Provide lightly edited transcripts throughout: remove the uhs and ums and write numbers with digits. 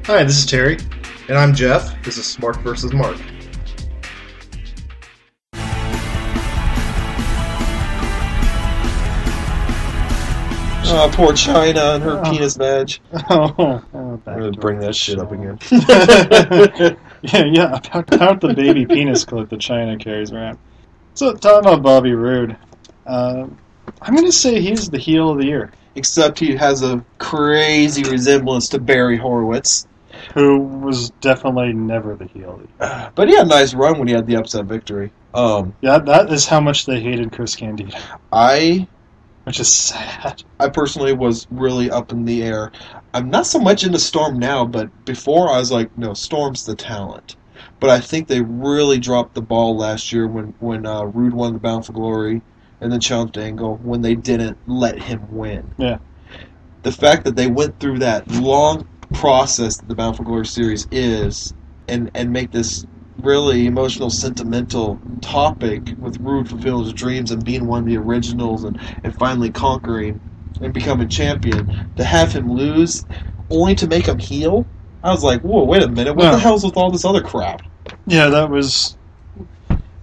Hi, this is Terry. And I'm Jeff. This is SMARK versus Mark. Oh, poor China and her penis badge. I'm gonna bring that shit up again. yeah, about the baby penis clip that China carries around. So, talking about Bobby Roode, I'm going to say he's the heel of the year. Except he has a crazy resemblance to Barry Horowitz. Who was definitely never the heel of the year. But he had a nice run when he had the upset victory. Yeah, that is how much they hated Chris Candido. Which is sad. I personally was really up in the air. I'm not so much into Storm now, but before I was like, no, Storm's the talent. But I think they really dropped the ball last year when Roode won the Bound for Glory and then challenged Angle when they didn't let him win. Yeah. The fact that they went through that long process that the Bound for Glory series is and make this really emotional, sentimental topic with Roode fulfilling his dreams and being one of the originals and finally conquering and becoming champion, to have him lose only to make him heel, I was like, whoa, wait a minute, what the hell's with all this other crap? Yeah, that was...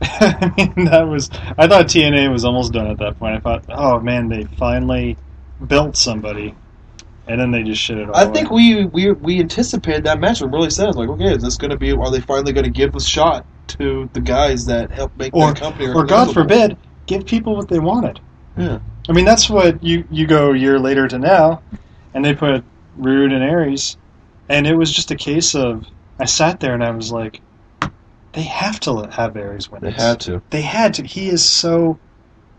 I thought TNA was almost done at that point. I thought, oh man, they finally built somebody. And then they just shit it all I away. think we anticipated that match and really said, like, okay, is this going to be, are they finally going to give the shot to the guys that helped make that company? Or God forbid, give people what they wanted. Yeah. I mean, that's what you go a year later to now, and they put Roode and Aries, and it was just a case of, I sat there and I was like, they have to have Aries win this. They had to. They had to. He is so...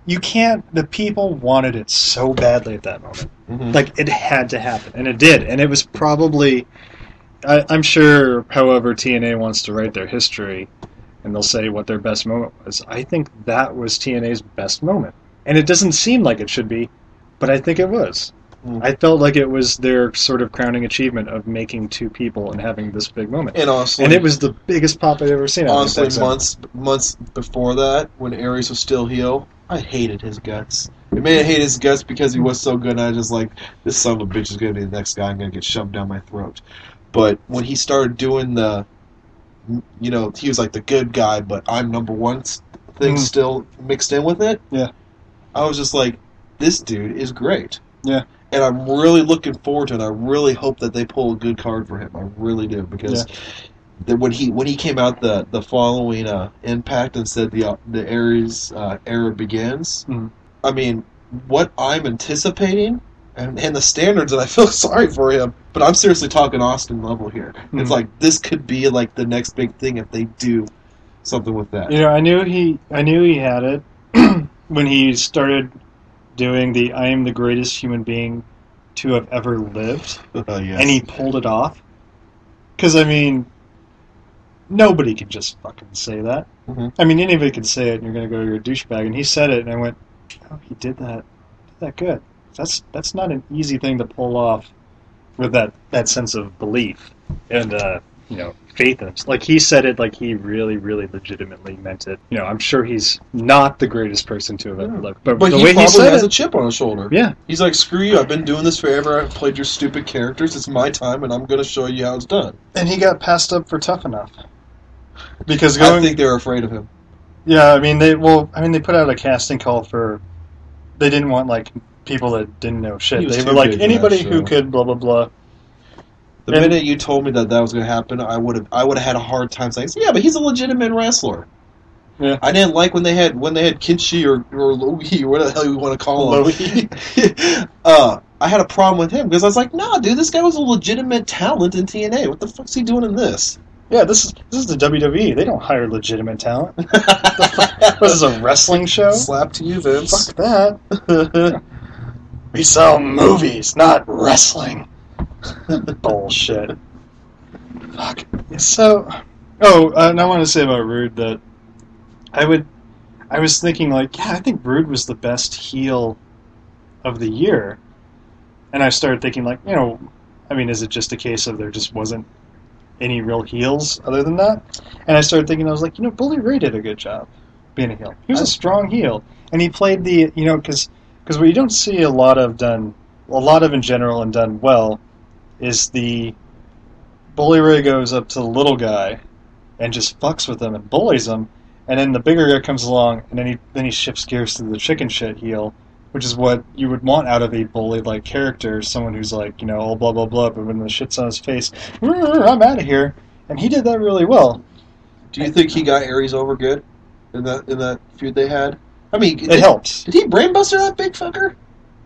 You can't... The people wanted it so badly at that moment. Mm-hmm. Like, it had to happen. And it did. And it was probably... I'm sure, however, TNA wants to write their history, and they'll say what their best moment was. I think that was TNA's best moment. And it doesn't seem like it should be, but I think it was. Mm-hmm. I felt like it was their sort of crowning achievement of making two people and having this big moment. And honestly... And it was the biggest pop I'd ever seen. Honestly, months before that, when Aries was still heel, I hated his guts. It made me hate his guts because he was so good, and I was just like, this son of a bitch is going to be the next guy. I'm going to get shoved down my throat. But when he started doing the, he was like the good guy, but I'm number one thing still mixed in with it, yeah, I was just like, this dude is great. Yeah. And I'm really looking forward to it. I really hope that they pull a good card for him. I really do, because... Yeah. When he came out the following Impact and said the Aries era begins, I mean, what I'm anticipating and the standards, and I feel sorry for him, but I'm seriously talking Austin level here. It's like, this could be like the next big thing if they do something with that. I knew he had it when he started doing the "I am the greatest human being to have ever lived," Yes. And he pulled it off. Because I mean, nobody can just fucking say that. Mm-hmm. I mean, anybody can say it, and you're going to go, you're a douchebag. And he said it, and I went, oh, he did that. Good. That's not an easy thing to pull off with that sense of belief and faith in it. Like, he said it like he really, really legitimately meant it. I'm sure he's not the greatest person to have ever lived, but the he way probably he said has it, a chip on his shoulder. Yeah, he's like, screw you, I've been doing this forever, I've played your stupid characters, it's my time, and I'm going to show you how it's done. And he got passed up for Tough Enough. Because I think they were afraid of him. Yeah, I mean, they put out a casting call for... They didn't want, like, people that didn't know shit. They were like, anybody who could blah, blah, blah. The minute you told me that was going to happen, I would have had a hard time saying, yeah, but he's a legitimate wrestler. Yeah. I didn't like when they had Kinshi or Lohi, or whatever the hell you want to call him. Lohi. I had a problem with him because I was like, nah, dude, this guy was a legitimate talent in TNA. What the fuck's he doing in this? Yeah, this is the WWE. They don't hire legitimate talent. What is this, a wrestling show? Slap to you, Vince. Fuck that. We sell movies, not wrestling. Bullshit. Fuck. So, and I want to say about Roode that I was thinking, like, yeah, I think Roode was the best heel of the year. And I started thinking, like, I mean, is it just a case of there just wasn't any real heels other than that? And I started thinking, I was like, Bully Ray did a good job being a heel. He was a strong heel. And he played the, because what you don't see a lot of in general and done well is the Bully Ray goes up to the little guy and just fucks with him and bullies him, and then the bigger guy comes along, and then he shifts gears to the chicken shit heel, which is what you would want out of a bully-like character, someone who's like, all blah blah blah, but when the shit's on his face, I'm out of here, and he did that really well. Do you think he got Aries over good in that feud they had? I mean, it helps. Did he brainbuster that big fucker?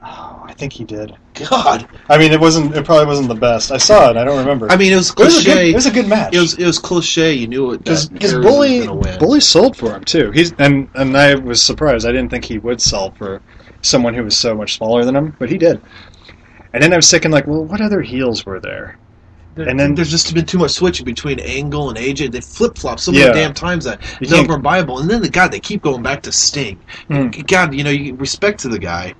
Oh, I think he did. God. I mean, it probably wasn't the best. I saw it. I don't remember. I mean, it was cliche. It was a good match. It was cliche. You knew it because Bully sold for him too. And I was surprised. I didn't think he would sell for someone who was so much smaller than him, but he did. And then I was thinking, like, well, what other heels were there? And then there's just been too much switching between Angle and AJ. They flip flop so many damn times that it's unbelievable. And then they keep going back to Sting. God, you respect to the guy,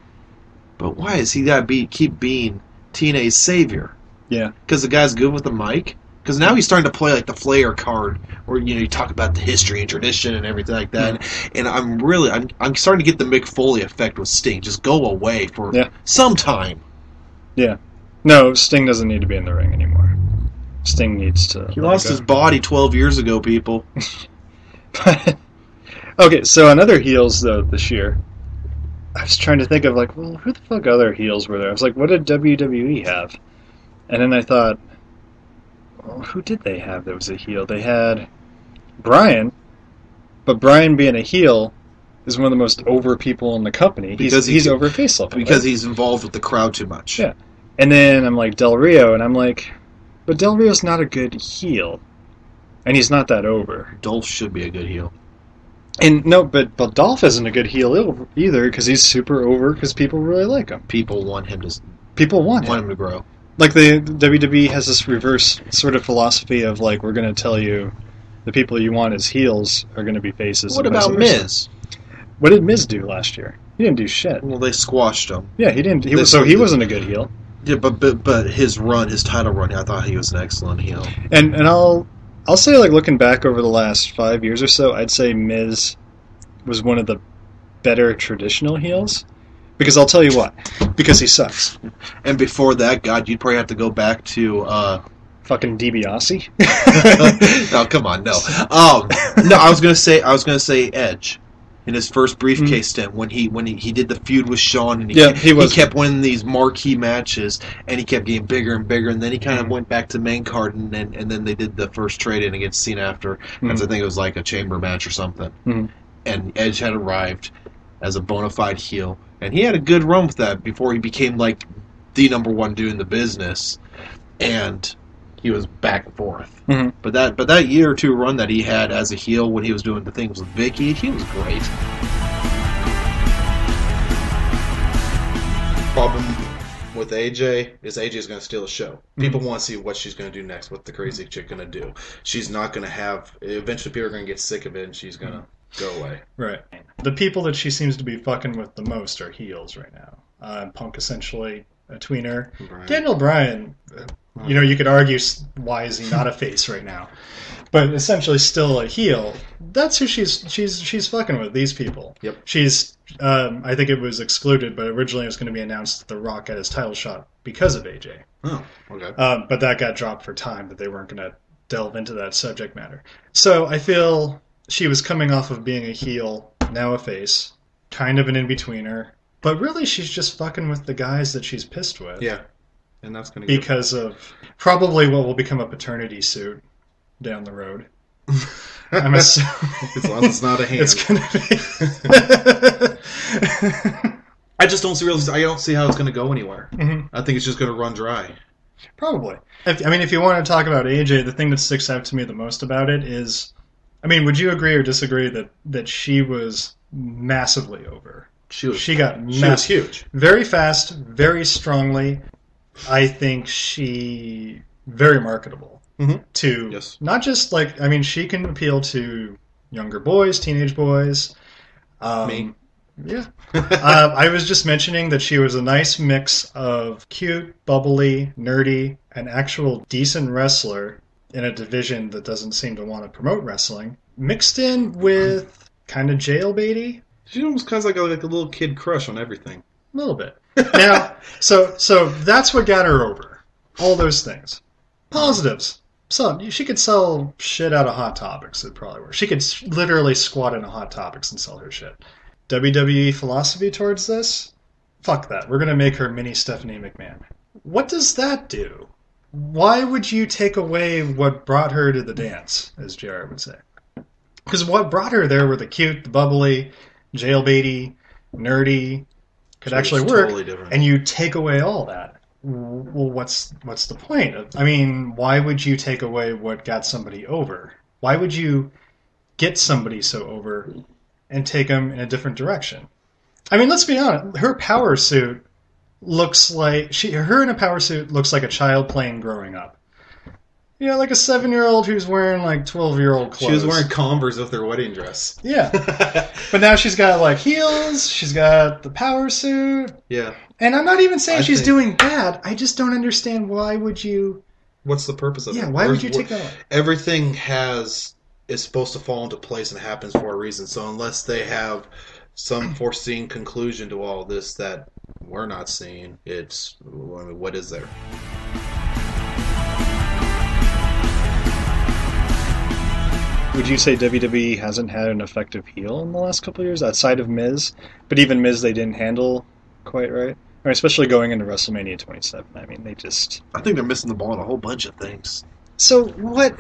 but why is he got to keep being TNA's savior? Yeah, because the guy's good with the mic. Because now he's starting to play like the Flair card, where you talk about the history and tradition and everything like that. And I'm starting to get the Mick Foley effect with Sting. Just go away for some time. Yeah. No, Sting doesn't need to be in the ring anymore. Sting needs to... He lost his body 12 years ago, people. Okay, so on other heels, though, this year, I was trying to think of, like, well, who the fuck other heels were there? I was like, what did WWE have? And then I thought, well, who did they have that was a heel? They had Bryan, but Bryan being a heel is one of the most over people in the company. He's over face level. Because he's involved with the crowd too much. Yeah. And then I'm like, Del Rio, and I'm like... But Del Rio's not a good heel. And he's not that over. Dolph should be a good heel. And no, but Dolph isn't a good heel either, because he's super over, because people really like him. People want him to grow. Like the WWE has this reverse sort of philosophy of, like, we're going to tell you the people you want as heels are going to be faces. What about Miz? What did Miz do last year? He didn't do shit. Well, they squashed him. Yeah, he didn't. He wasn't a good heel. Yeah, but his title run, I thought he was an excellent heel. And I'll say, like, looking back over the last 5 years or so, I'd say Miz was one of the better traditional heels. Because I'll tell you what, because he sucks. And before that, God, you'd probably have to go back to fucking DiBiase. No, come on, no. No, I was gonna say Edge. In his first briefcase stint, when he did the feud with Shawn, and he kept winning these marquee matches, and he kept getting bigger and bigger, and then he kind of went back to main card, and then they did the first trade-in against Cena after, because I think it was like a chamber match or something. And Edge had arrived as a bona fide heel, and he had a good run with that before he became like the number one dude in the business, and he was back and forth. But that year or two run that he had as a heel when he was doing the things with Vicky, he was great. Problem with AJ is AJ's going to steal the show. People want to see what she's going to do next, what the crazy chick going to do. She's not going to have... Eventually people are going to get sick of it and she's going to go away. Right. The people that she seems to be fucking with the most are heels right now. Punk essentially a tweener. Daniel Bryan... you could argue why is he not a face right now, but essentially still a heel. That's who she's fucking with. These people. Yep. She's. I think it was excluded, but originally it was going to be announced that The Rock had his title shot because of AJ. Oh, okay. But that got dropped for time. That they weren't going to delve into that subject matter. So I feel she was coming off of being a heel, now a face, kind of an in-betweener, but really she's just fucking with the guys that she's pissed with. Yeah. And that's going to because of probably what will become a paternity suit down the road. I'm assuming. As long as it's not a hand. It's going to be. I just don't see. I don't see how it's going to go anywhere. I think it's just going to run dry. Probably. If you want to talk about AJ, the thing that sticks out to me the most about it is, would you agree or disagree that she was massively over? She was huge. Very fast, very strongly. I think she very marketable to not just she can appeal to younger boys, teenage boys. Me. Yeah. I was just mentioning that she was a nice mix of cute, bubbly, nerdy, an actual decent wrestler in a division that doesn't seem to want to promote wrestling, mixed in with kind of jailbaity. She almost kind of like a little kid crush on everything. A little bit. Now, so that's what got her over. All those things. Positives. She could sell shit out of Hot Topics. It probably work. She could literally squat into Hot Topics and sell her shit. WWE philosophy towards this? Fuck that. We're gonna make her mini Stephanie McMahon. What does that do? Why would you take away what brought her to the dance, as JR would say? Because what brought her there were the cute, the bubbly, jailbaity, nerdy, could actually work, totally and you take away all that. Well, what's the point? I mean, why would you take away what got somebody over? Why would you get somebody so over and take them in a different direction? I mean, let's be honest. Her power suit looks like her in a power suit looks like a child playing growing up. You know, like a 7-year-old who's wearing like 12-year-old clothes. She was wearing Converse with her wedding dress. Yeah. But now she's got like heels, she's got the power suit. Yeah. And I'm not even saying she's doing bad. I just don't understand why would you... What's the purpose of it? Yeah, why would you take that away? Everything is supposed to fall into place and happens for a reason. So unless they have some foreseen conclusion to all this that we're not seeing, what is there? Would you say WWE hasn't had an effective heel in the last couple of years outside of Miz? But even Miz they didn't handle quite right. I mean, especially going into WrestleMania 27. I mean, they just... I think they're missing the ball on a whole bunch of things. So what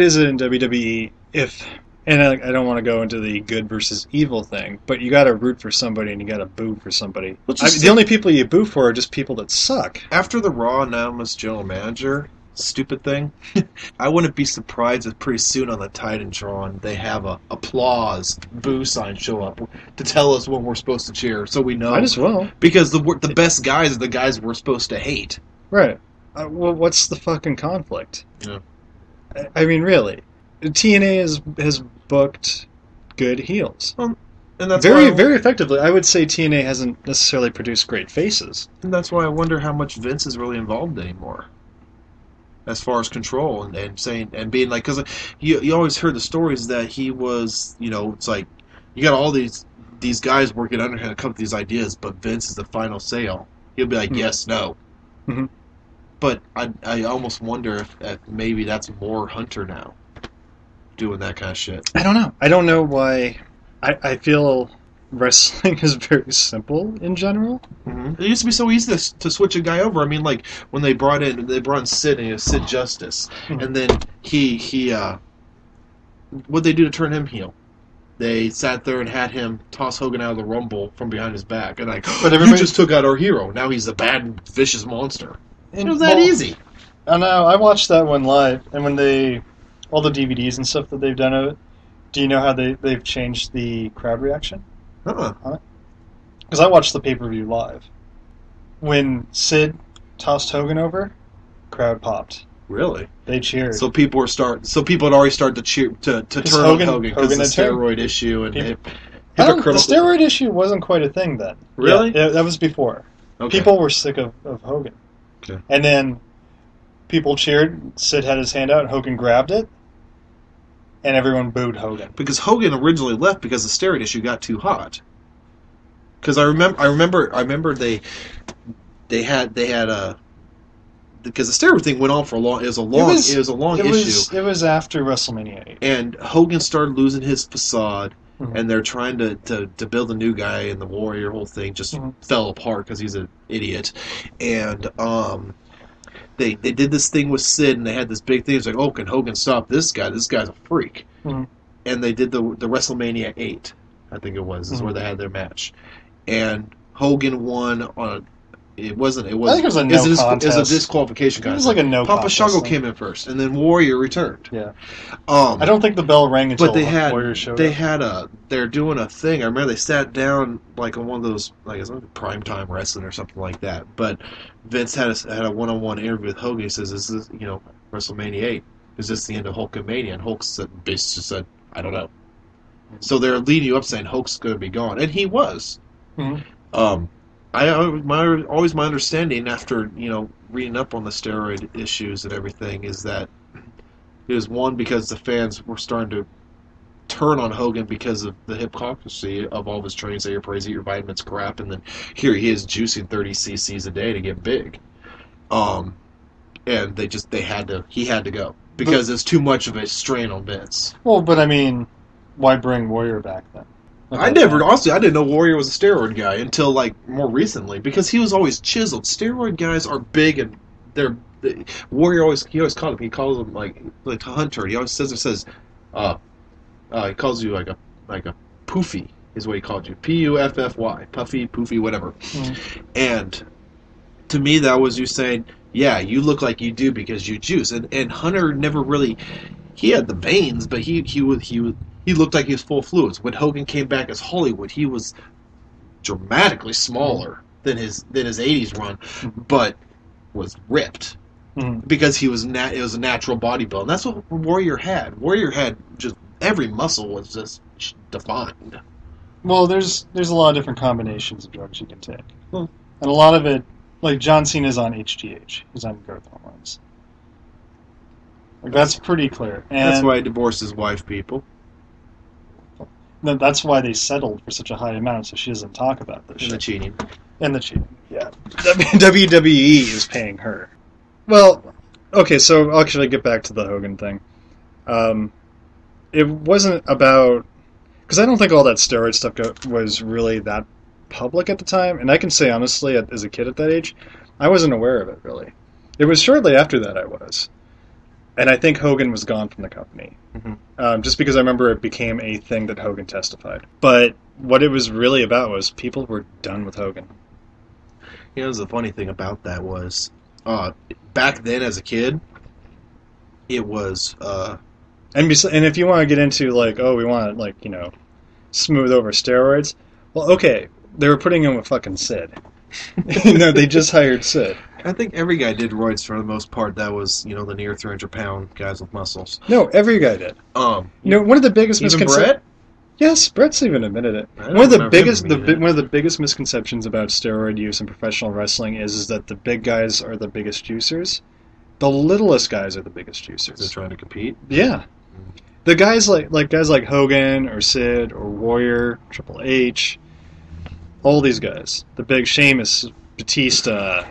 is it in WWE if... And I don't want to go into the good versus evil thing, but you got to root for somebody and you got to boo for somebody. The only people you boo for are just people that suck. After the Raw announced general manager stupid thing, I wouldn't be surprised if pretty soon on the Titantron they have a applause boo sign show up to tell us when we're supposed to cheer, so we know. Might as well, because the best guys are the guys we're supposed to hate. Right. Well, what's the fucking conflict? Yeah. I mean, really, TNA has booked good heels. And that's very effectively. I would say TNA hasn't necessarily produced great faces. And that's why I wonder how much Vince is really involved anymore, as far as control and saying and being like, because you always heard the stories that he was, it's like you got all these guys working under him to come up with these ideas, but Vince is the final say all. He'll be like, yes, no. Mm-hmm. But I almost wonder if maybe that's more Hunter now, doing that kind of shit. I don't know. I don't know why. I feel wrestling is very simple in general. Mm-hmm. It used to be so easy to switch a guy over. I mean, like when they brought in Sid, and he was Sid Justice, Mm-hmm. and then he what'd they do to turn him heel? They sat there and had him toss Hogan out of the Rumble from behind his back, and like, but you just took out our hero. Now he's a bad, vicious monster. It was that easy. I know. I watched that one live, and when all the DVDs and stuff that they've done of it, do you know how they've changed the crowd reaction? Because I watched the pay-per-view live. When Sid tossed Hogan over, crowd popped. Really? They cheered. So people had already started to cheer to turn on Hogan because of the steroid issue and the steroid issue wasn't quite a thing then. Really? Yeah, that was before. Okay. People were sick of Hogan. Okay. And then people cheered. Sid had his hand out, and Hogan grabbed it, and everyone booed Hogan. Because Hogan originally left because the steroid issue got too hot. Because I remember they had a, because the steroid thing went on for a long. It was a long issue. It was after WrestleMania 8. And Hogan started losing his facade, mm-hmm. and they're trying to build a new guy, and the Warrior whole thing just mm-hmm. fell apart because he's an idiot. And they did this thing with Sid, and they had this big thing. It's like, oh, can Hogan stop this guy? This guy's a freak. Mm-hmm. And they did the WrestleMania 8, I think it was, is mm-hmm. where they had their match. And Hogan won on It wasn't. I think it was a no contest. It was a disqualification contest. It was like a no Papa contest. Shango came in first, and then Warrior returned. Yeah. I don't think the bell rang until Warrior showed up. They're doing a thing. I remember they sat down like on one of those, like it's like primetime wrestling or something like that. But Vince had a one-on-one interview with Hogan. He says, "Is this WrestleMania 8? Is this the end of Hulkamania?" And Hulk basically said, "I don't know." So they're leading you up saying Hulk's going to be gone, and he was. Mm-hmm. Always my understanding after reading up on the steroid issues and everything is that it was one because the fans were starting to turn on Hogan because of the hypocrisy of all of his training. Say you're crazy, your vitamins crap, and then here he is juicing 30 cc's a day to get big. And and he had to go because it's too much of a strain on Vince. Well, but I mean, why bring Warrior back then? I didn't know Warrior was a steroid guy until like more recently because he was always chiseled. Steroid guys are big and Warrior he always called him. He calls him like Hunter. He always says, he calls you like a poofy is what he called you. Puffy, puffy, poofy, whatever. Mm. And to me, that was you saying, yeah, you look like you do because you juice. And Hunter never really, he had the veins, but he looked like he was full of fluids. When Hogan came back as Hollywood, he was dramatically smaller than his '80s run, but was ripped because it was a natural bodybuilding. That's what Warrior had. Warrior had just every muscle was just defined. Well, there's a lot of different combinations of drugs you can take, and a lot of it, like John Cena's on HGH, he's on growth hormones. Like that's pretty clear. And that's why he divorced his wife, people. That's why they settled for such a high amount, so she doesn't talk about this. And the cheating. And the cheating, yeah. WWE is paying her. Well, okay, so I'll actually get back to the Hogan thing. It wasn't about... Because I don't think all that steroid stuff was really that public at the time. And I can say, honestly, as a kid at that age, I wasn't aware of it, really. It was shortly after that I was. And I think Hogan was gone from the company. Mm-hmm. Just because I remember it became a thing that Hogan testified. But what it was really about was people were done with Hogan. You know, the funny thing about that was, back then as a kid, it was... And if you want to get into, like, oh, we want to, like, you know, smooth over steroids, well, okay, they were putting in with fucking Sid. They just hired Sid. I think every guy did roids for the most part. That was, the near 300-pound guys with muscles. No, every guy did. One of the biggest misconceptions. Brett? Yes, Brett's even admitted it. One of the biggest misconceptions about steroid use in professional wrestling is that the big guys are the biggest juicers. The littlest guys are the biggest juicers. They're trying to compete. Yeah, the guys like Hogan or Sid or Warrior, Triple H, all these guys, the big Sheamus, Batista,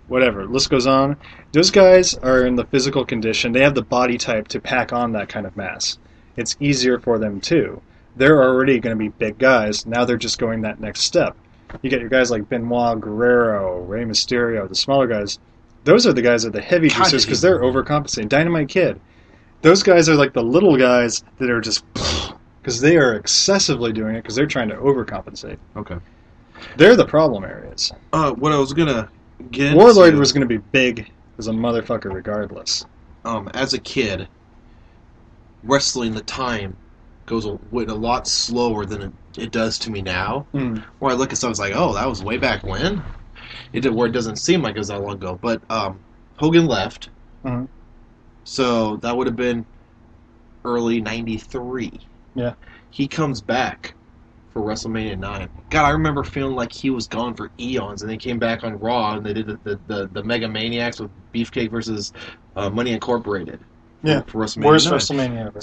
whatever, list goes on. Those guys are in the physical condition. They have the body type to pack on that kind of mass. It's easier for them too. They're already going to be big guys. Now they're just going that next step. You get your guys like Benoit, Guerrero, Rey Mysterio, the smaller guys. Those are the guys that are the heavy juicers because they're overcompensating. Dynamite Kid. Those guys are like the little guys that are just... because they are excessively doing it because they're trying to overcompensate. Okay. They're the problem areas. What I was going to get Warlord was going to be big as a motherfucker regardless. As a kid, wrestling the time went a lot slower than it does to me now. Where I look at something, it's like, oh, that was way back when? Where it doesn't seem like it was that long ago. But Hogan left. Mm-hmm. So that would have been early 93. Yeah. He comes back for WrestleMania 9. God, I remember feeling like he was gone for eons, and they came back on Raw, and they did the Mega Maniacs with Beefcake versus Money Incorporated. Yeah. For WrestleMania Worst 9. WrestleMania ever.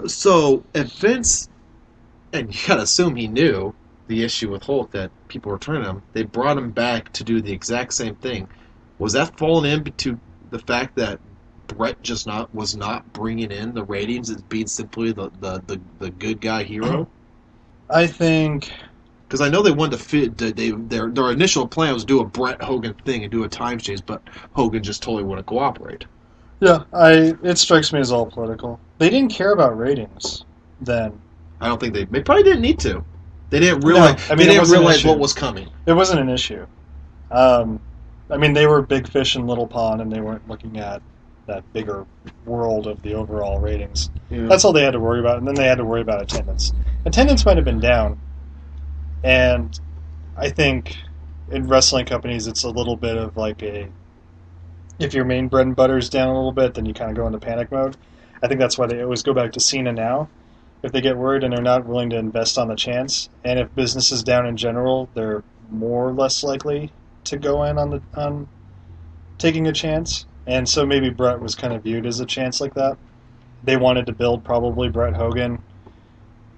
So, if Vince, and you gotta assume he knew the issue with Hulk, that people were turning him, they brought him back to do the exact same thing. Was that falling into the fact that Brett was not bringing in the ratings as being simply the good guy hero? I think... Because I know they wanted to fit... Their initial plan was to do a Brett Hogan thing and do a time chase, but Hogan just totally wouldn't cooperate. Yeah, it strikes me as all political. They didn't care about ratings then. I don't think they probably didn't need to. They didn't realize. They didn't realize what was coming. It wasn't an issue. They were big fish in little pond, and they weren't looking at that bigger world of the overall ratings. Yeah. That's all they had to worry about, and then they had to worry about attendance. Attendance might have been down, and I think in wrestling companies, it's a little bit of like if your main bread and butter is down a little bit, then you kind of go into panic mode. I think that's why they always go back to Cena now. If they get worried and they're not willing to invest on the chance, and if business is down in general, they're more or less likely to go in on taking a chance. And so maybe Brett was kind of viewed as a chance like that. They wanted to build probably Brett Hogan.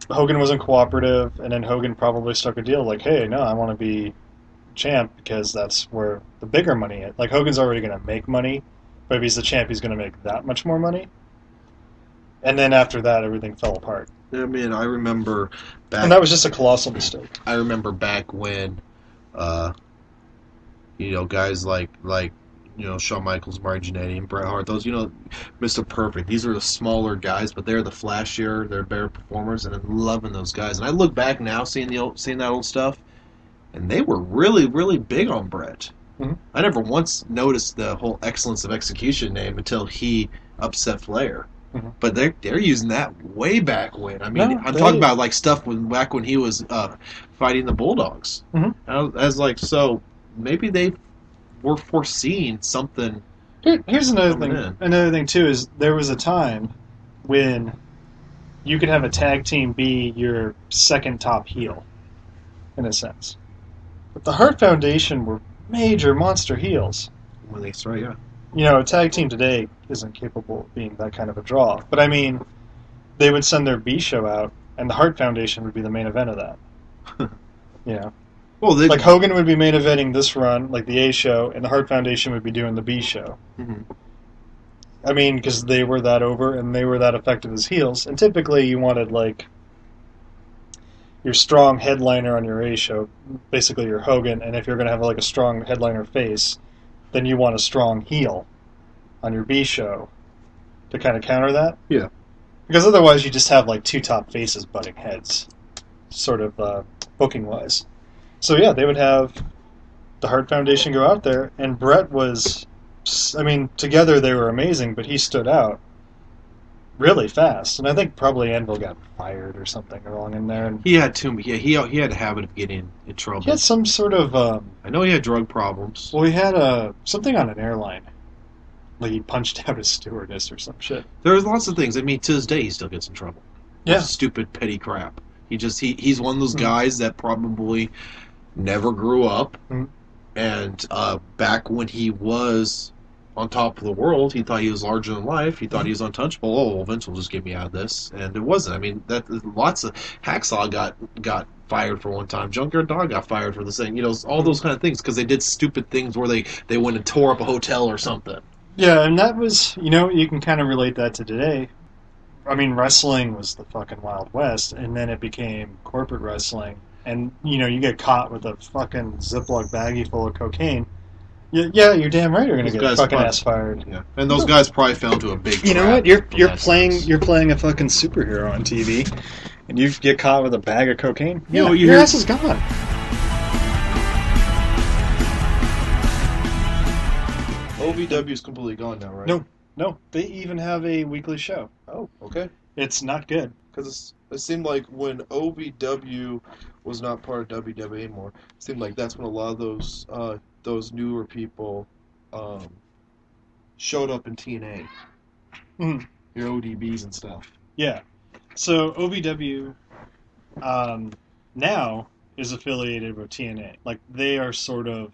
Hogan wasn't cooperative, and then Hogan probably struck a deal like, hey, no, I want to be champ because that's where the bigger money is. Like, Hogan's already going to make money But if he's the champ, he's going to make that much more money. And then after that, everything fell apart. I mean, I remember back. And that was just a colossal mistake. I remember back when, guys like Shawn Michaels, Marty Jannetty, and Bret Hart. Those Mr. Perfect. These are the smaller guys, but they're the flashier, they're better performers, and I'm loving those guys. And I look back now, seeing that old stuff, and they were really, really big on Bret. Mm-hmm. I never once noticed the whole excellence of execution name until he upset Flair. Mm-hmm. But they're using that way back when. I mean, I'm they... talking about like stuff back when he was fighting the Bulldogs. Mm-hmm. I was like, so maybe they were foreseeing something. Here's another thing. Another thing too is there was a time when you could have a tag team be your second top heel, in a sense. But the Hart Foundation were major monster heels. When they start, yeah. A tag team today isn't capable of being that kind of a draw. But I mean, they would send their B show out, and the Hart Foundation would be the main event of that. Well, like Hogan would be main eventing this run, like the A show, and the Hart Foundation would be doing the B show. Mm-hmm. I mean, because they were that over and they were that effective as heels. And typically, you wanted like your strong headliner on your A show, basically your Hogan. And if you're going to have like a strong headliner face, then you want a strong heel on your B show to kind of counter that. Yeah. Because otherwise, you just have like two top faces butting heads, sort of booking wise. So yeah, they would have the Hart Foundation go out there, and Bret was, I mean, together they were amazing, but he stood out really fast. And I think probably Anvil got fired or something along in there. And he had he had a habit of getting in trouble. He had some sort of. I know he had drug problems. Well, he had something on an airline, like he punched out his stewardess or some shit. There's lots of things. I mean, to this day, he still gets in trouble. Yeah, stupid petty crap. He's one of those guys that probably never grew up, and back when he was on top of the world, he thought he was larger than life. He thought he was untouchable. Oh, Vince will just get me out of this, and it wasn't. I mean, lots of Hacksaw got fired for one time. Junkyard Dog got fired for the same. All those kind of things because they did stupid things where they went and tore up a hotel or something. Yeah, and that was you can kind of relate that to today. I mean, wrestling was the fucking Wild West, and then it became corporate wrestling. And, you get caught with a fucking Ziploc baggie full of cocaine. Yeah, you're damn right you're going to get fucking ass fired. Yeah. And those guys probably fell into a big You know what? You're playing a fucking superhero on TV, and you get caught with a bag of cocaine. Your ass is gone. OVW's completely gone now, right? No. They even have a weekly show. Oh, okay. It's not good. Because it seemed like when OVW was not part of WWE anymore, it seemed like that's when a lot of those newer people showed up in TNA. Mm. Your ODBs and stuff. Yeah. So OVW now is affiliated with TNA. Like, they are sort of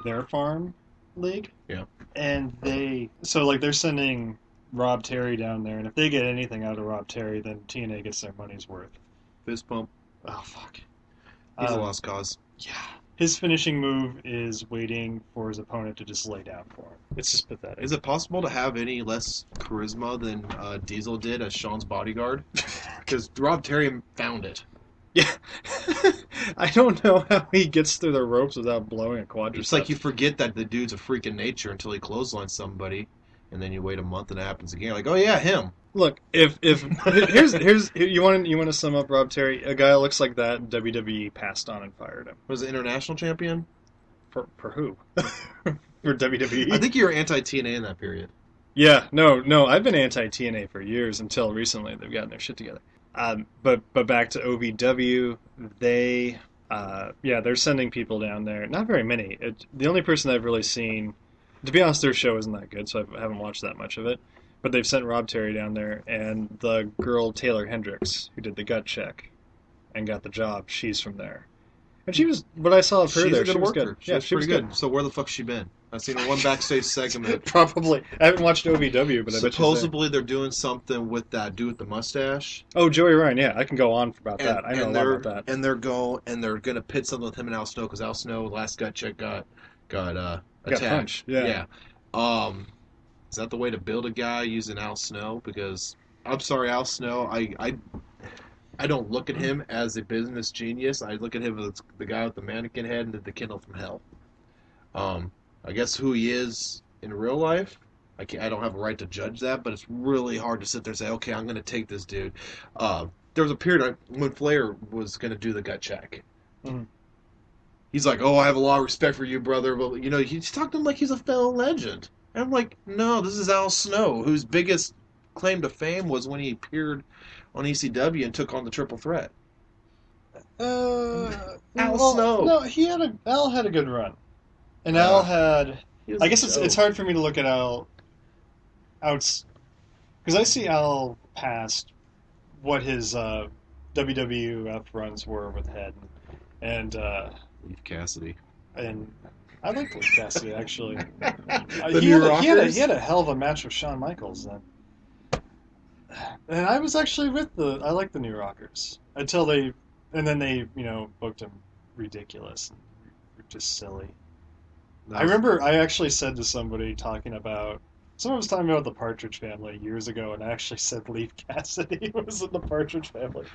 their farm league. Yeah. And they're sending Rob Terry down there, and if they get anything out of Rob Terry, then TNA gets their money's worth. Fist bump. Oh, fuck. He's a lost cause. Yeah. His finishing move is waiting for his opponent to just lay down for him. It's just pathetic. Is it possible to have any less charisma than Diesel did as Sean's bodyguard? Because Rob Terry found it. Yeah. I don't know how he gets through the ropes without blowing a quadricep. It's like you forget that the dude's a freak in nature until he clotheslines somebody. And then you wait a month and it happens again. Like, oh yeah, him. Look, if here's you want to sum up Rob Terry, a guy that looks like that, WWE passed on and fired him. Was it international champion? For who? For WWE? I think you were anti-TNA in that period. Yeah, no, I've been anti-TNA for years until recently they've gotten their shit together. But back to OVW, they're sending people down there. Not very many. The only person I've really seen. To be honest, their show isn't that good, so I haven't watched that much of it. But they've sent Rob Terry down there, and the girl Taylor Hendricks, who did the gut check and got the job, she's from there. And she was, what I saw of her there, she was good. Yeah, she was good. So where the fuck's she been? I've seen her one backstage segment. Probably. I haven't watched OVW, but I bet supposedly they're doing something with that dude with the mustache. Oh, Joey Ryan, yeah. I can go on about that. I know a lot about that. And they're going to pit something with him and Al Snow, because Al Snow, last gut check, got attacked. Punched. Yeah. Is that the way to build a guy using Al Snow? Because I'm sorry, Al Snow. I don't look at him as a business genius. I look at him as the guy with the mannequin head and the Kindle from hell. I guess who he is in real life, I don't have a right to judge that, but it's really hard to sit there and say, okay, I'm going to take this dude. There was a period when Flair was going to do the gut check. Mhm. He's like, oh, I have a lot of respect for you, brother. But, he's talking to him like he's a fellow legend. And I'm like, no, this is Al Snow, whose biggest claim to fame was when he appeared on ECW and took on the Triple Threat. Al Snow. No, Al had a good run, and Uh, Al had. He was I a guess it's joke. hard for me to look at Al outs because I see Al past what his WWF runs were with Head, and Leif Cassidy. and I liked Luke Cassidy actually. The He New had Rockers? he had a hell of a match with Shawn Michaels then. And I was actually I like the New Rockers until then they booked him ridiculous and just silly. I remember I actually said to somebody someone was talking about the Partridge Family years ago, and I actually said Leif Cassidy was in the Partridge Family.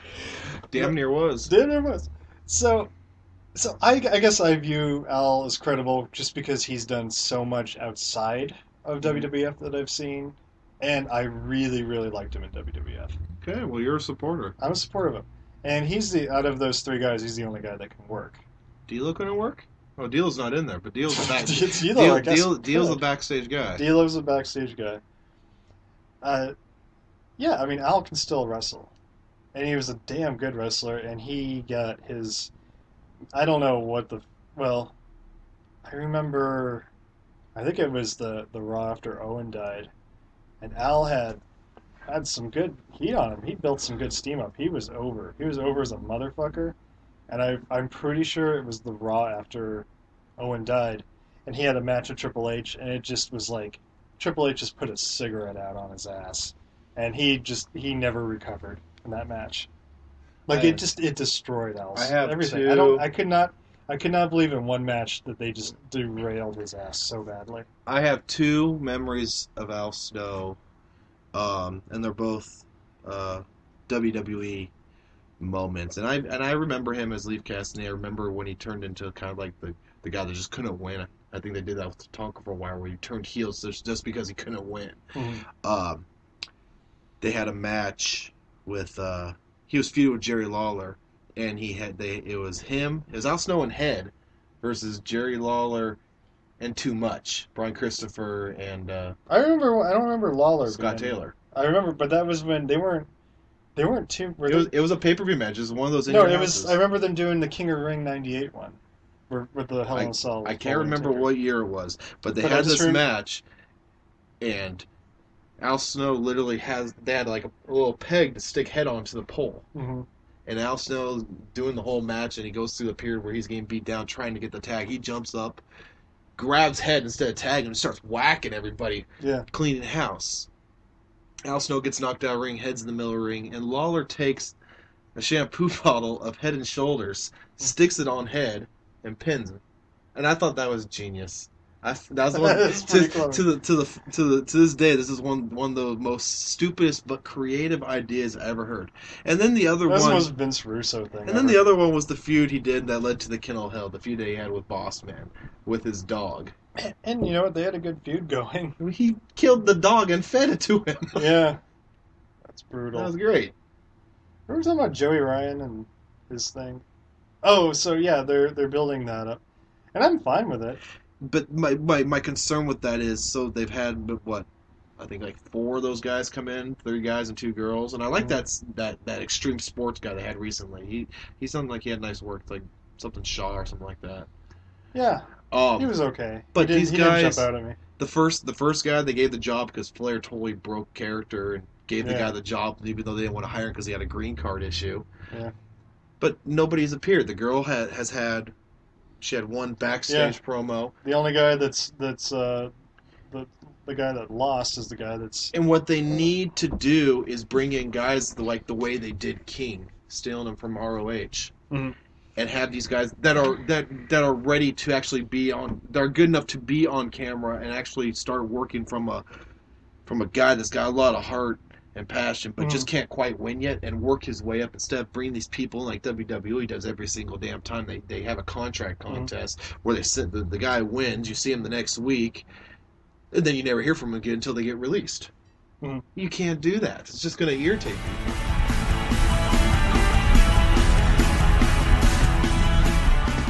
Damn near was. There was. So I guess I view Al as credible just because he's done so much outside of WWF that I've seen, and I really, really liked him in WWF. Okay, well, you're a supporter. I'm a supporter of him, and out of those three guys, he's the only guy that can work. D'Lo couldn't work? Oh, D'Lo's not in there, but D'Lo's the back. D'Lo, I guess, D'Lo's the could. backstage guy. D'Lo's a backstage guy. Yeah, I mean, Al can still wrestle, and he was a damn good wrestler, and he got his. I don't know well, I remember, I think it was the Raw after Owen died, and Al had some good heat on him. He built some good steam up. He was over. He was over as a motherfucker, and I'm pretty sure it was the Raw after Owen died, and he had a match with Triple H, and it just was like Triple H just put a cigarette out on his ass, and he never recovered in that match. Like it destroyed Al's I have everything. two- I could not believe in one match that they just derailed his ass so badly. I have two memories of Al Snow, and they're both WWE moments. And I remember him as Leif Cassidy. I remember when he turned into kind of like the guy that just couldn't win. I think they did that with Tonka for a while, where he turned heels just because he couldn't win. Mm-hmm. They had a match with he was feuding with Jerry Lawler, and it was Al Snow and Head versus Jerry Lawler and Too Much, Brian Christopher and I don't remember Lawler. Scott being- Taylor. I remember, but that was when they weren't too. It was a pay-per-view match. It was one of those. No, in-your it was. houses. I remember them doing the King of the Ring '98 one, with the Hell in a Cell. I can't remember what year it was, but they But I had just this match, and Al Snow literally they had like a little peg to stick Head onto the pole. Mm-hmm. And Al Snow doing the whole match, and he goes through the period where he's getting beat down trying to get the tag. He jumps up, grabs Head instead of tagging, and starts whacking everybody, Yeah. cleaning house. Al Snow gets knocked out of the ring, Head's in the middle of the ring, and Lawler takes a shampoo bottle of Head and Shoulders, sticks it on Head, and pins him. And I thought that was genius. That was one That's pretty clever. to this day. This is one of the most stupidest but creative ideas I ever heard. And then the other That's the one, most Vince Russo thing. and then the other one was the feud he did that led to the Kennel Hell, the feud that he had with Boss Man with his dog. And you know what? They had a good feud going. He killed the dog and fed it to him. Yeah. That's brutal. That was great. We were talking about Joey Ryan and his thing. Oh, so yeah, they're building that up, and I'm fine with it. But my concern with that is, so they've had what, I think like 4 of those guys come in, 3 guys and 2 girls, and I like that extreme sports guy they had recently. He sounded like he had nice work, like something Shaw or something like that. Yeah, he was okay. But he these didn't guys, jump out at me. the first guy they gave the job because Flair totally broke character and gave the guy the job even though they didn't want to hire him because he had a green card issue. Yeah. But nobody's appeared. The girl she had one backstage promo. The only guy that's the guy that lost is the guy that's. And what they need to do is bring in guys like the way they did King, stealing him from ROH, Mhm. and have these guys that are ready to actually be on. They're good enough to be on camera and actually start working from from a guy that's got a lot of heart and passion, but just can't quite win yet, and work his way up instead of bringing these people in like WWE does every single damn time they have a contract contest where they sit the guy wins, you see him the next week, and then you never hear from him again until they get released. You can't do that. It's just going to irritate people.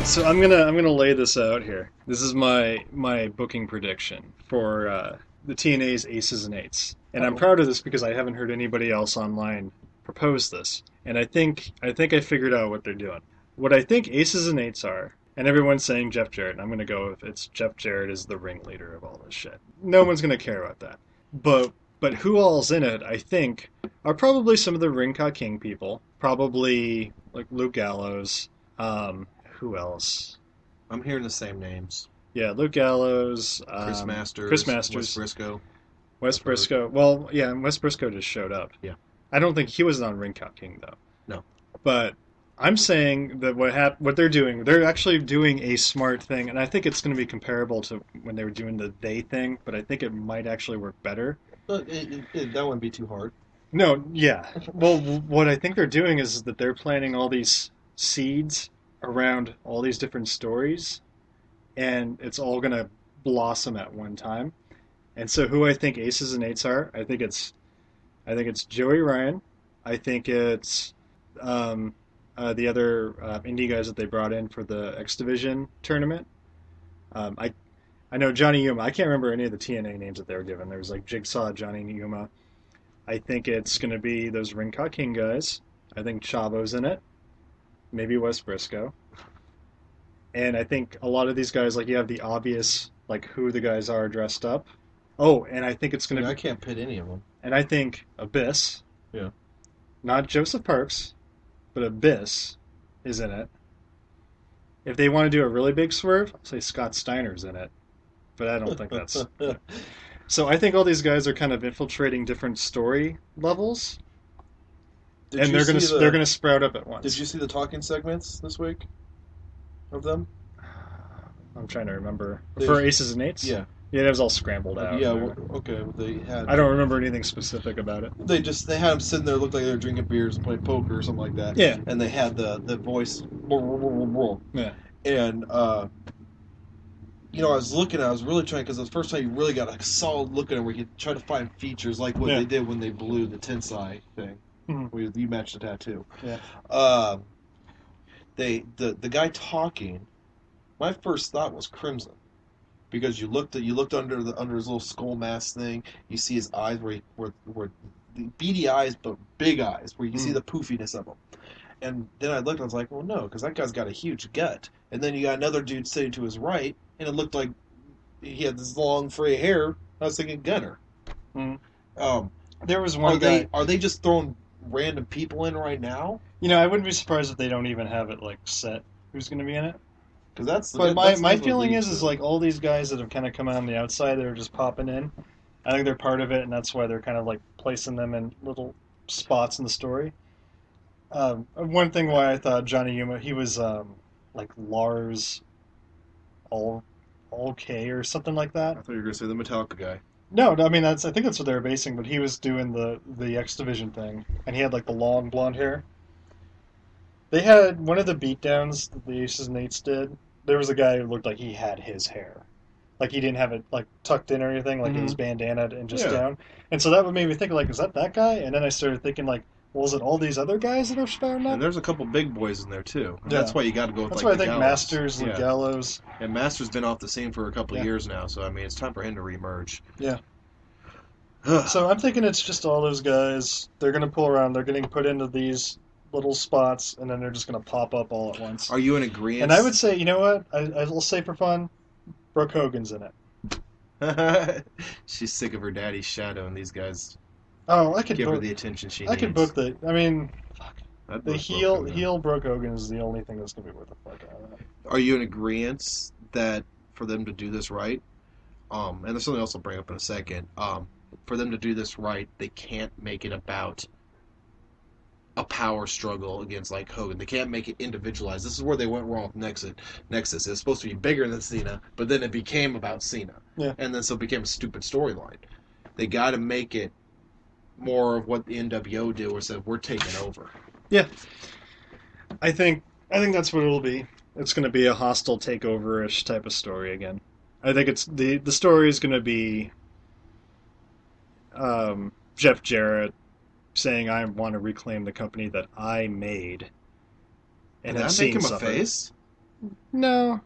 So I'm gonna lay this out here. This is my booking prediction for the TNA's Aces and Eights, and I'm proud of this because I haven't heard anybody else online propose this. And I think I figured out what they're doing. What I think Aces and Eights are, and everyone's saying Jeff Jarrett. I'm gonna go with it's Jeff Jarrett is the ringleader of all this shit. No one's gonna care about that. But who all's in it? I think are probably some of the Ring Ka King people. Probably like Luke Gallows. Who else? I'm hearing the same names. Yeah, Luke Gallows, Chris Masters, Wes Briscoe. Wes Briscoe. Well, yeah, Wes Briscoe just showed up. Yeah. I don't think he was on Ring Ka King though. No. But I'm saying that what they're doing, they're actually doing a smart thing, and I think it's going to be comparable to when they were doing the they thing, but I think it might actually work better. But that wouldn't be too hard. No, yeah. Well, what I think they're doing is that they're planting all these seeds around all these different stories, and it's all going to blossom at one time. And so who I think Aces and Eights are, I think it's Joey Ryan. I think it's the other indie guys that they brought in for the X Division tournament. I know Johnny Yuma. I can't remember any of the TNA names that they were given. There was like Jigsaw, Johnny Yuma. I think it's going to be those Ring Ka King guys. I think Chavo's in it. Maybe Wes Briscoe. And I think a lot of these guys, like you have the obvious, like who the guys are dressed up. Oh, and I think it's going to be... I can't pit any of them. And I think Abyss. Yeah. Not Joseph Parks, but Abyss is in it. If they want to do a really big swerve, I'll say Scott Steiner's in it. But I don't think that's... So I think all these guys are kind of infiltrating different story levels. And they're gonna sprout up at once. Did you see the talking segments this week of them? I'm trying to remember. For Aces and Eights? Yeah. Yeah, it was all scrambled out. Yeah, okay. They had. I don't remember anything specific about it. They had them sitting there, looked like they were drinking beers and playing poker or something like that. Yeah. And they had the voice. Yeah. And I was looking. I was really trying because it was the first time you really got a solid look at it, where you could try to find features like what they did when they blew the Tensai thing. Mm-hmm. You matched the tattoo. Yeah. The guy talking. My first thought was Crimson, because you looked under his little skull mask thing. You see his eyes where beady eyes but big eyes, where you can see the poofiness of them. And then I looked. I was like, well, no, because that guy's got a huge gut. And then you got another dude sitting to his right, and it looked like he had this long fray hair. I was thinking Gunner. Mm-hmm. There was one guy. Are they just throwing random people in right now? I wouldn't be surprised if they don't even have it like set who's going to be in it. Because my feeling is like all these guys that have kind of come out on the outside, they're just popping in. I think they're part of it, and that's why they're kind of like placing them in little spots in the story. One thing why I thought Johnny Yuma, he was like Lars K or something like that. I thought you were going to say the Metallica guy. No, I mean I think that's what they were basing, but he was doing the X Division thing, and he had like the long blonde hair. They had one of the beatdowns that the Aces and Eights did. There was a guy who looked like he had his hair, like he didn't have it like tucked in or anything, like in his bandana and just down. And so that would make me think like, is that guy? And then I started thinking like, well, is it all these other guys that are sprouting up? And there's a couple big boys in there too. Yeah. That's why you got to go with. That's like why I think Gallows. Masters and Gallows. And Masters been off the scene for a couple of years now, so I mean it's time for him to reemerge. Yeah. So I'm thinking it's just all those guys. They're going to pull around. They're getting put into these little spots, and then they're just going to pop up all at once. Are you in agreement? And I would say, you know what? I'll say for fun, Brooke Hogan's in it. She's sick of her daddy's shadow, and these guys. Oh, I could give her the attention she needs. I could book the. I mean, fuck. The heel Brooke Hogan is the only thing that's going to be worth the fuck out of that. Are you in agreement that for them to do this right, and there's something else I'll bring up in a second. For them to do this right, they can't make it about a power struggle against like Hogan. They can't make it individualized. This is where they went wrong with Nexus. It's supposed to be bigger than Cena, but then it became about Cena. Yeah. And then so it became a stupid storyline. they got to make it more of what the NWO did, was that we're taking over. Yeah, I think that's what it'll be. It's going to be a hostile takeover-ish type of story again. I think it's the story is going to be Jeff Jarrett saying, "I want to reclaim the company that I made," and Did have that make seen him a suffer. face? No,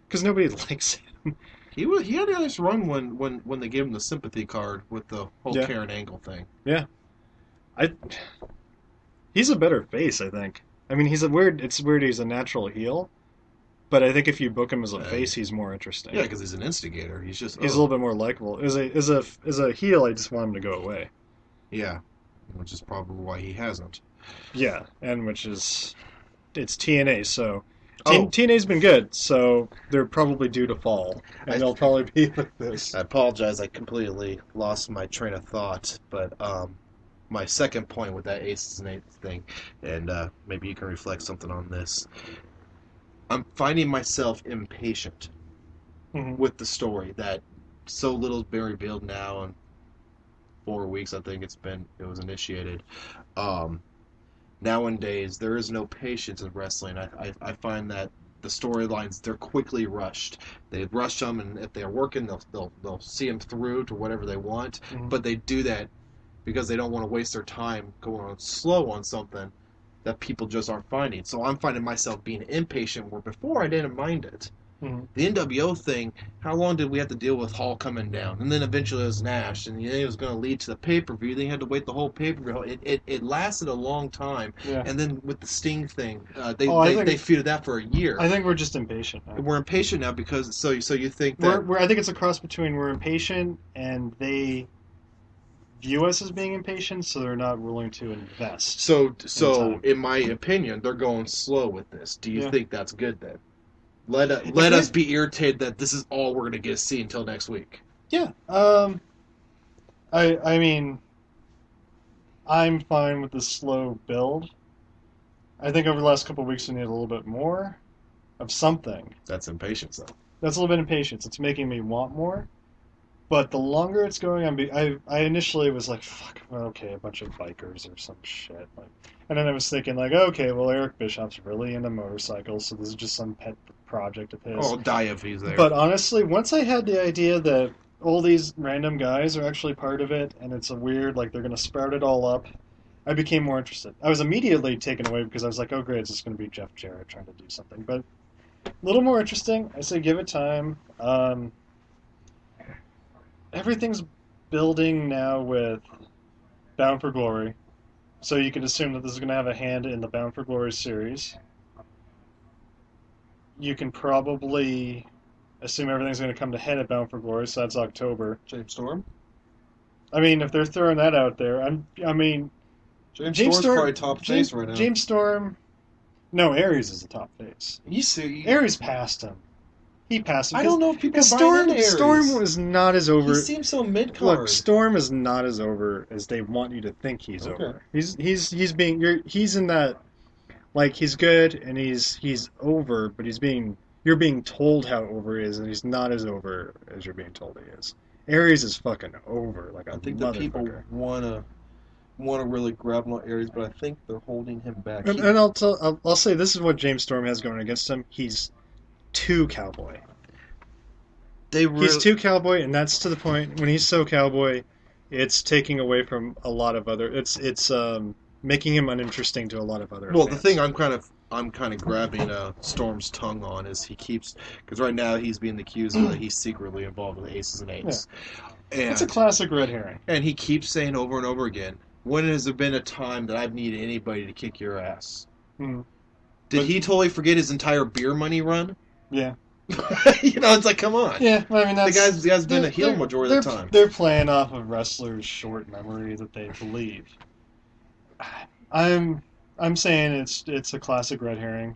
because nobody likes him. He had a nice run when they gave him the sympathy card with the whole Yeah. Karen Angle thing. Yeah, he's a better face, I think. I mean, it's weird he's a natural heel, but I think if you book him as a face, he's more interesting. Yeah, because he's an instigator. He's just He's a little bit more likable. As a heel, I just want him to go away. Yeah, which is probably why he hasn't. Yeah, and which is it's TNA, so Oh. TNA's been good, so they're probably due to fall, and they'll probably be like this. I apologize. I completely lost my train of thought, but my second point with that Aces and Eights thing, and maybe you can reflect something on this. I'm finding myself impatient Mhm. with the story that so little's been revealed now, in 4 weeks I think it was initiated. Nowadays there is no patience in wrestling. I find that the storylines, they're quickly rushed. They rush them, and if they're working, they'll see them through to whatever they want. Mhm. But they do that because they don't want to waste their time going on slow on something that people just aren't finding. So I'm finding myself being impatient where before I didn't mind it. Mhm. The NWO thing, how long did we have to deal with Hall coming down? And then eventually it was Nash, and it was going to lead to the pay-per-view. Then you had to wait the whole pay-per-view. It lasted a long time. Yeah. And then with the Sting thing, I they think- feuded that for a year. I think we're just impatient now. We're impatient now because so you think that I think it's a cross between we're impatient and they view us as being impatient, so they're not willing to invest. so time. in my opinion they're going slow with this. Do you Yeah. think that's good then? Let they- us be irritated that this is all we're going to get to see until next week. Yeah. I mean, I'm fine with the slow build. I think over the last couple of weeks we need a little bit more of something. That's impatience though. That's a little bit of impatience. It's making me want more. But the longer it's going on, I initially was like, fuck, well, okay, a bunch of bikers or some shit. Like, and then I was thinking, like, okay, well, Eric Bischoff's really into motorcycles, so this is just some pet project of his. Oh, die if he's there. But honestly, once I had the idea that all these random guys are actually part of it, and it's a weird, like, they're going to sprout it all up, I became more interested. I was immediately taken away because I was like, oh, great, it's just going to be Jeff Jarrett trying to do something. But a little more interesting. I say give it time. Everything's building now with Bound for Glory, so you can assume that this is going to have a hand in the Bound for Glory series. You can probably assume everything's going to come to head at Bound for Glory, so that's October. James Storm. I mean, if they're throwing that out there, James James Storm's probably top face right now. James Storm. No, Aries is the top face. You see, Aries passed him. He passed him. I don't know if people Because are buying into Aries. Storm was not as over. He seems so mid-card. Look, Storm is not as over as they want you to think he's Okay. over. He's in that, like, he's good and he's over, but you're being told how over he is, and he's not as over as you're being told he is. Aries is fucking over, like a I think that people motherfucker. want to really grab on Aries, but I think they're holding him back. And I'll say this is what James Storm has going against him. He's too cowboy. He's too cowboy, and that's to the point when he's so cowboy, it's taking away from a lot of other. It's making him uninteresting to a lot of other. Well, fans. the thing I'm kind of grabbing Storm's tongue on is he keeps, because right now he's being accused of that he's secretly involved with Aces and Eights, it's a classic red herring. and he keeps saying over and over again, when has there been a time that I've needed anybody to kick your ass? Hmm. Did he totally forget his entire beer money run? Yeah, It's like, come on. yeah. I mean, The guy's been a heel majority of the time. They're playing off of wrestlers' short memory that they believe. I'm saying it's a classic red herring,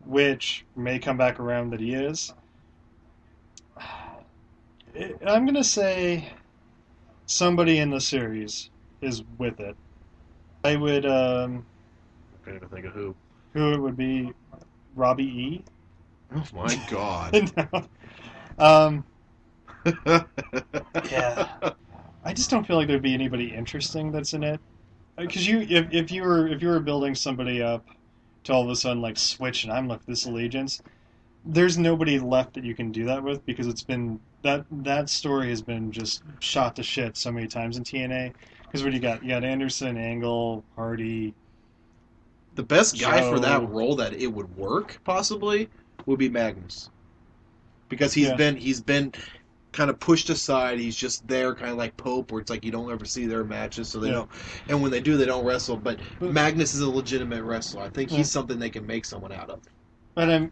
which may come back around that he is. I'm gonna say somebody in the series is with it. I would I can't even think of who. who it would be, Robbie E. Oh my god. No. Yeah. I just don't feel like there'd be anybody interesting that's in it. Because if you were building somebody up to all of a sudden like switch and I'm like this allegiance, there's nobody left that you can do that with because it's been that story has been just shot to shit so many times in TNA. Because what do you got? You got Anderson, Angle, Hardy, The best guy for that Joe. role that it would work possibly would be Magnus, because Yeah. he's been kind of pushed aside. He's just there, kind of like Pope, where it's like you don't ever see their matches, so they Yeah. don't. And when they do, they don't wrestle. But But, Magnus is a legitimate wrestler. I think yeah. he's something they can make someone out of. But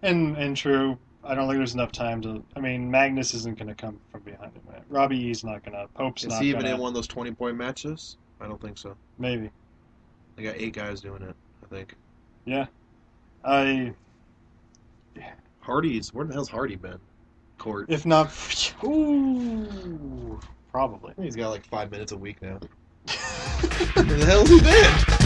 and true. I don't think there's enough time to. I mean, Magnus isn't going to come from behind him. Robbie E's not going to. Pope's Is not he going even in to. one of those 20-point matches? I don't think so. Maybe. They got 8 guys doing it, I think. Yeah. I. Hardy's, where the hell's Hardy been? Court. If not. Ooh. Probably. He's got like 5 minutes a week now. Where the hell's he been?